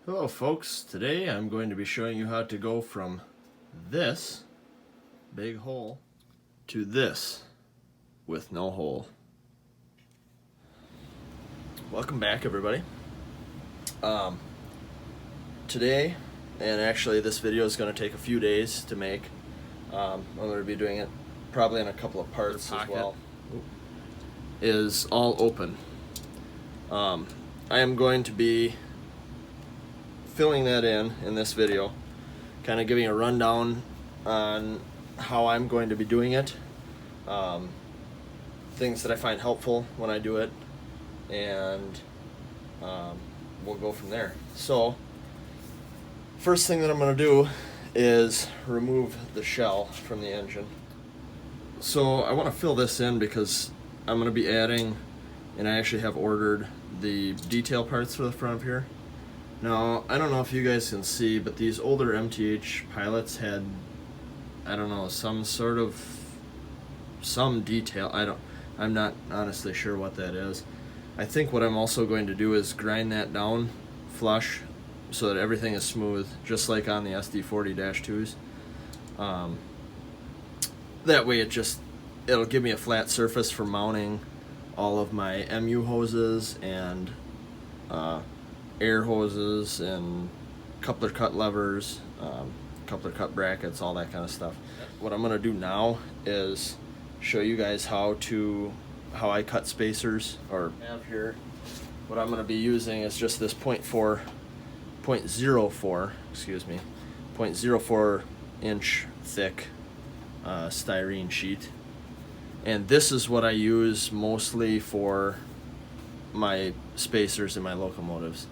Hello folks, today I'm going to be showing you how to go from this big hole to this with no hole. Welcome back everybody. Today, and actually this video is going to take a few days to make. I'm going to be doing it probably in a couple of parts as well. Is all open. I am going to be filling that in this video, kind of giving a rundown on how I'm going to be doing it, things that I find helpful when I do it, and we'll go from there. So first thing that I'm going to do is remove the shell from the engine. So I want to fill this in because I'm going to be adding, and I actually have ordered the detail parts for the front of here. Now, I don't know if you guys can see, but these older MTH pilots had, I don't know, some detail. I'm not honestly sure what that is. I think what I'm also going to do is grind that down flush so that everything is smooth, just like on the SD40-2s. That way it'll give me a flat surface for mounting all of my MU hoses and air hoses and coupler cut levers, coupler cut brackets, all that kind of stuff. What I'm going to do now is show you guys how I cut spacers. Or have here, what I'm going to be using is just this 0.04 inch thick styrene sheet, and this is what I use mostly for my spacers in my locomotives.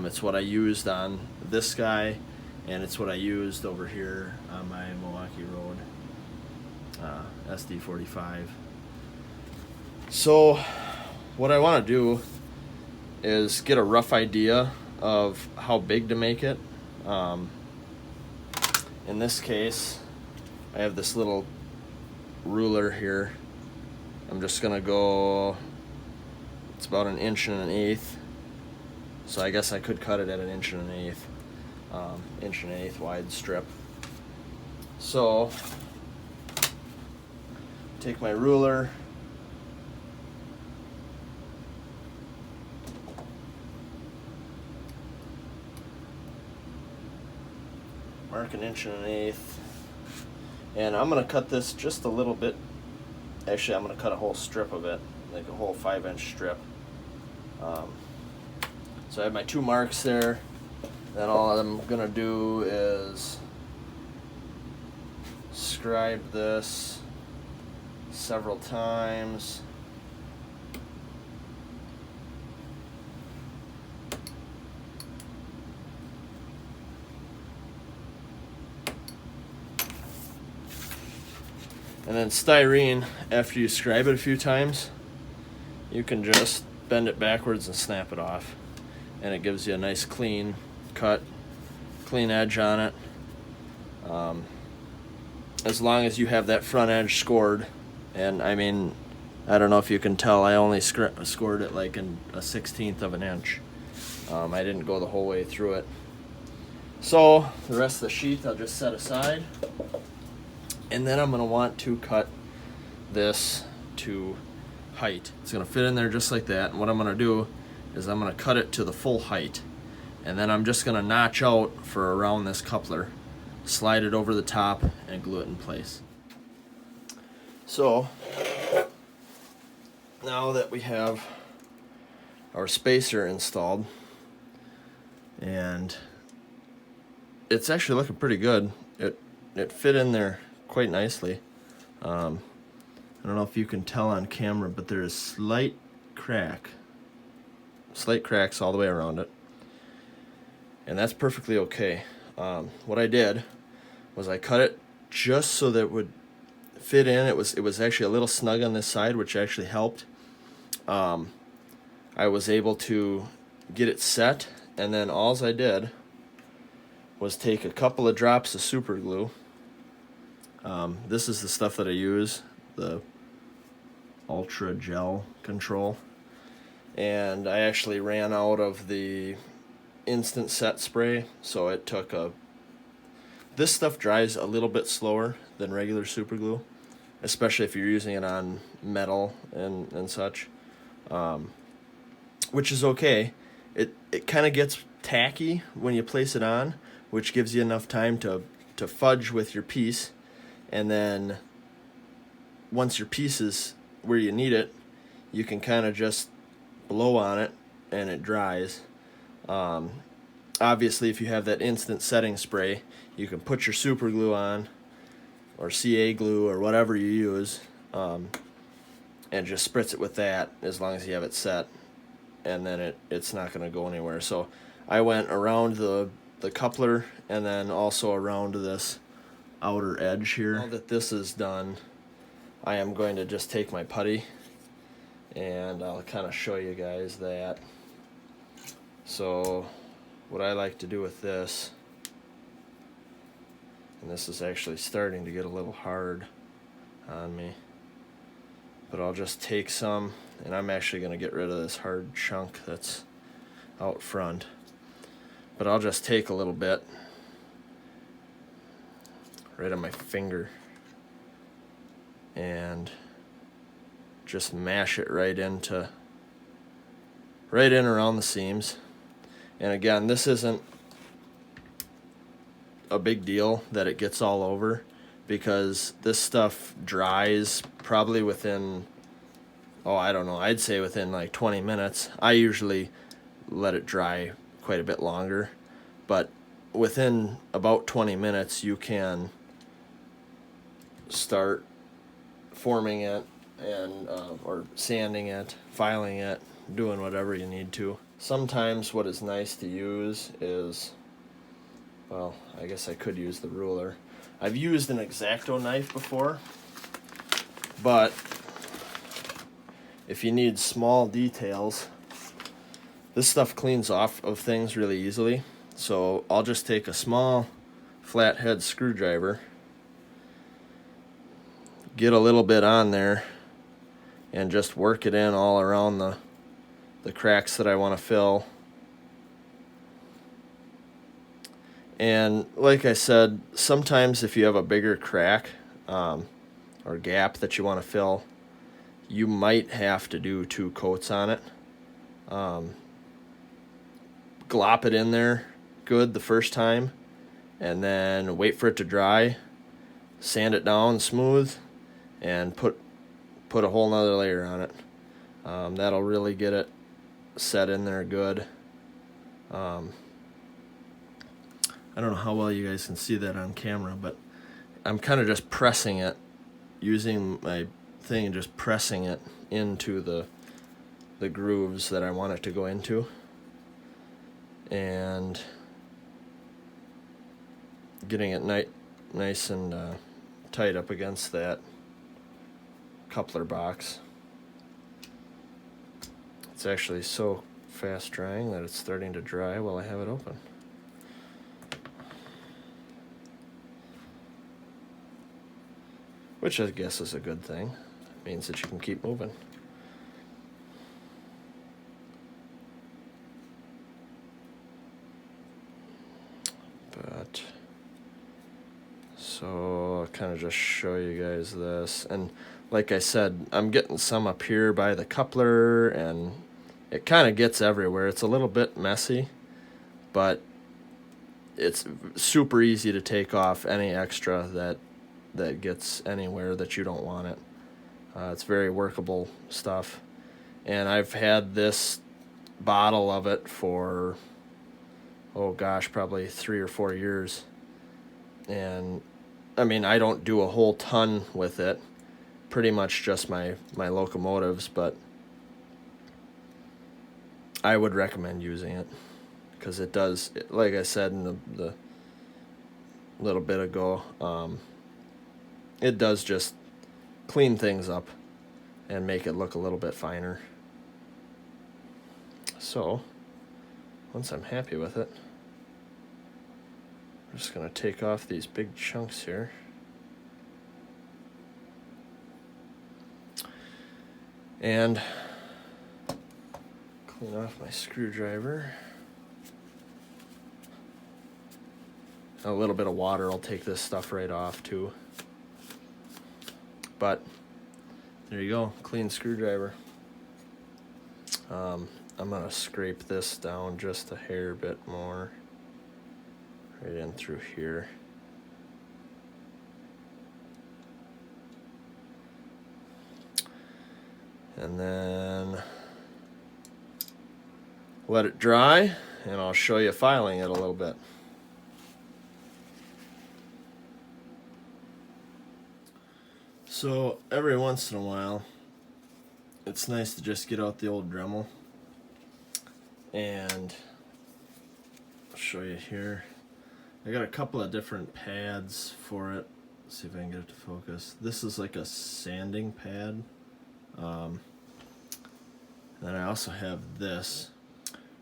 It's what I used on this guy, and it's what I used over here on my Milwaukee Road SD45. So what I want to do is get a rough idea of how big to make it. In this case, I have this little ruler here. I'm just gonna go, it's about 1 1/8 inches. So I guess I could cut it at 1 1/8 inch wide strip. So take my ruler, mark 1 1/8, and I'm gonna cut this just a little bit. Actually, I'm gonna cut a whole strip of it, like a whole 5-inch strip. So I have my 2 marks there. Then all I'm gonna do is scribe this several times. And then styrene, after you scribe it a few times, you can just bend it backwards and snap it off. And it gives you a nice clean cut, clean edge on it. As long as you have that front edge scored, and I mean, I don't know if you can tell, I only scored it like in a 1/16 of an inch. I didn't go the whole way through it. So the rest of the sheet I'll just set aside, and then I'm going to want to cut this to height. It's going to fit in there just like that, and what I'm going to do is I'm going to cut it to the full height, and then I'm just going to notch out for around this coupler, slide it over the top, and glue it in place. So now that we have our spacer installed, and it's actually looking pretty good, it fit in there quite nicely. I don't know if you can tell on camera, but there is slight cracks all the way around it, and that's perfectly okay. What I did was I cut it just so that it would fit in. It was actually a little snug on this side, which actually helped. I was able to get it set, and then all I did was take a couple of drops of super glue. This is the stuff that I use, the Ultra Gel Control, and I actually ran out of the instant set spray, so it took a. This stuff dries a little bit slower than regular super glue, especially if you're using it on metal and such, which is okay. It kind of gets tacky when you place it on, which gives you enough time to fudge with your piece, and then once your piece is where you need it, you can kind of just blow on it and it dries. Obviously, if you have that instant setting spray, you can put your super glue on, or CA glue, or whatever you use, and just spritz it with that as long as you have it set, and then it's not going to go anywhere. So I went around the coupler and then also around this outer edge here. Now that this is done, I am going to just take my putty and I'll kind of show you guys that. So what I like to do with this, and this is actually starting to get a little hard on me, but I'll just take some, and I'm actually going to get rid of this hard chunk that's out front, but I'll just take a little bit right on my finger and just mash it right in around the seams. And again, this isn't a big deal that it gets all over, because this stuff dries probably within, I don't know, I'd say within like 20 minutes. I usually let it dry quite a bit longer, but within about 20 minutes you can start forming it and or sanding it, filing it, doing whatever you need to. Sometimes what is nice to use is, well, I guess I could use the ruler. I've used an X-Acto knife before, but if you need small details, this stuff cleans off of things really easily. So I'll just take a small flathead screwdriver, get a little bit on there, and just work it in all around the cracks that I want to fill. And like I said, sometimes if you have a bigger crack or gap that you want to fill, you might have to do 2 coats on it. Glop it in there good the first time, and then wait for it to dry, sand it down smooth, and put a whole nother layer on it. That'll really get it set in there good. I don't know how well you guys can see that on camera, but I'm kind of just pressing it, using my thing and just pressing it into the grooves that I want it to go into, and getting it nice and tight up against that coupler box. It's actually so fast drying that it's starting to dry while I have it open. Which I guess is a good thing. It means that you can keep moving. But so I'll kind of just show you guys this, and like I said, I'm getting some up here by the coupler, and it kind of gets everywhere. It's a little bit messy, but it's super easy to take off any extra that gets anywhere that you don't want it. It's very workable stuff, and I've had this bottle of it for probably 3 or 4 years. And I mean, I don't do a whole ton with it, pretty much just my locomotives, but I would recommend using it, because it does, like I said in the little bit ago, it does just clean things up and make it look a little bit finer. So once I'm happy with it, I'm just going to take off these big chunks here. And clean off my screwdriver. A little bit of water will take this stuff right off too. But there you go, clean screwdriver. I'm gonna scrape this down just a hair bit more, right in through here. And then let it dry, and I'll show you filing it a little bit. So every once in a while, it's nice to just get out the old Dremel, and I'll show you here. I got a couple of different pads for it. Let's see if I can get it to focus. This is like a sanding pad. Then I also have this.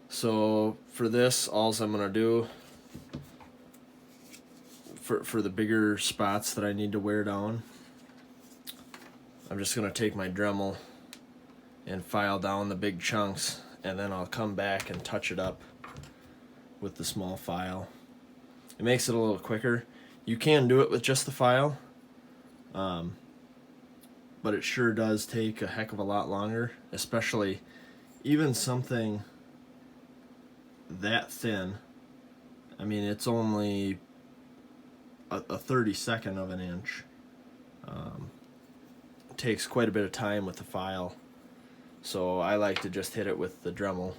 So for this, all I'm gonna do for the bigger spots that I need to wear down, I'm just gonna take my Dremel and file down the big chunks, and then I'll come back and touch it up with the small file. It makes it a little quicker. You can do it with just the file, but it sure does take a heck of a lot longer, especially even something that thin. I mean, it's only a 32nd of an inch. It takes quite a bit of time with the file, so I like to just hit it with the Dremel,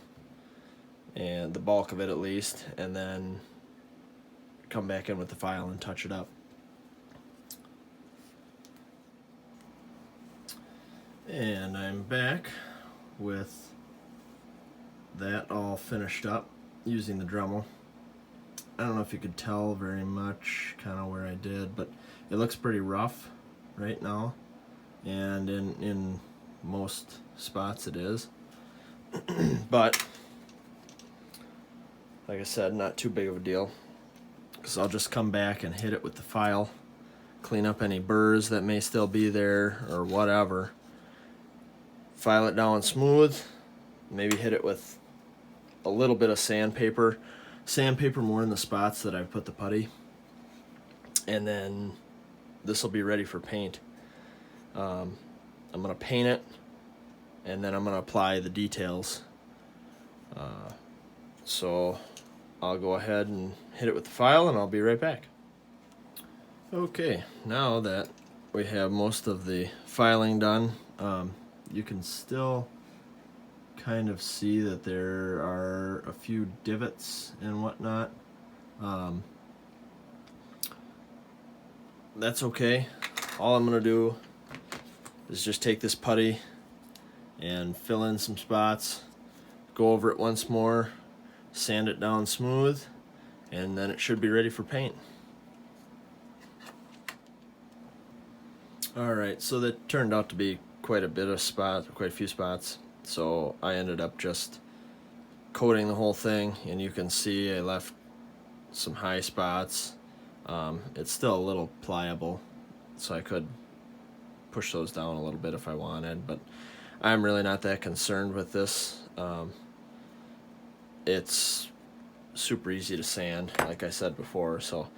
and the bulk of it at least, and then come back in with the file and touch it up. And I'm back with that all finished up using the Dremel. I don't know if you could tell very much kind of where I did, but it looks pretty rough right now, and in most spots it is. But like I said, not too big of a deal, because I'll just come back and hit it with the file, clean up any burrs that may still be there or whatever, file it down smooth, maybe hit it with a little bit of sandpaper more in the spots that I've put the putty, and then this will be ready for paint. I'm gonna paint it, and then I'm gonna apply the details. So I'll go ahead and hit it with the file, and I'll be right back. Okay, now that we have most of the filing done, you can still kind of see that there are a few divots and whatnot. That's okay. All I'm gonna do is just take this putty and fill in some spots, go over it once more, sand it down smooth, and then it should be ready for paint. Alright, so that turned out to be quite a few spots. So I ended up just coating the whole thing, and you can see I left some high spots. It's still a little pliable, so I could push those down a little bit if I wanted, but I'm really not that concerned with this. It's super easy to sand, like I said before, so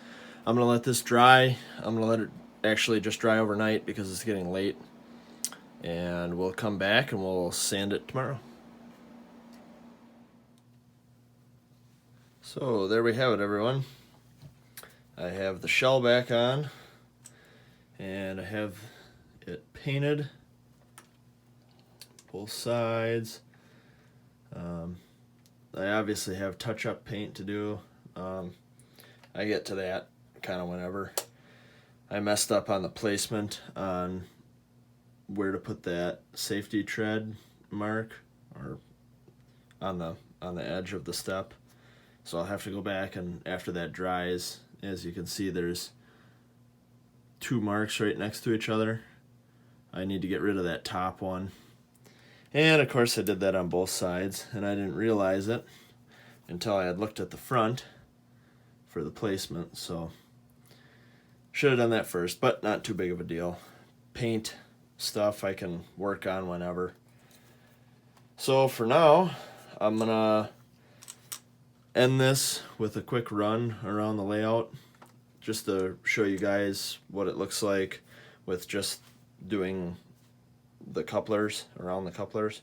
I'm gonna let this dry. I'm gonna let it actually just dry overnight because it's getting late, and we'll come back and we'll sand it tomorrow. So there we have it, everyone. I have the shell back on, and I have it painted both sides. I obviously have touch-up paint to do. I get to that kind of whenever. I messed up on the placement on where to put that safety tread mark, or on the edge of the step. So I'll have to go back, and after that dries, as you can see, there's two marks right next to each other. I need to get rid of that top one. And of course I did that on both sides, and I didn't realize it until I had looked at the front for the placement. So should have done that first, but not too big of a deal. Paint stuff I can work on whenever. So for now, I'm gonna end this with a quick run around the layout, just to show you guys what it looks like with just doing the couplers, around the couplers,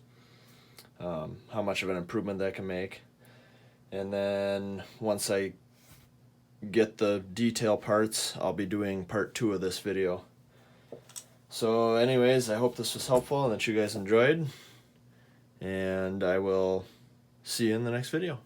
how much of an improvement that can make. And then once I get the detail parts, I'll be doing part 2 of this video. So anyways, I hope this was helpful and that you guys enjoyed, and I will see you in the next video.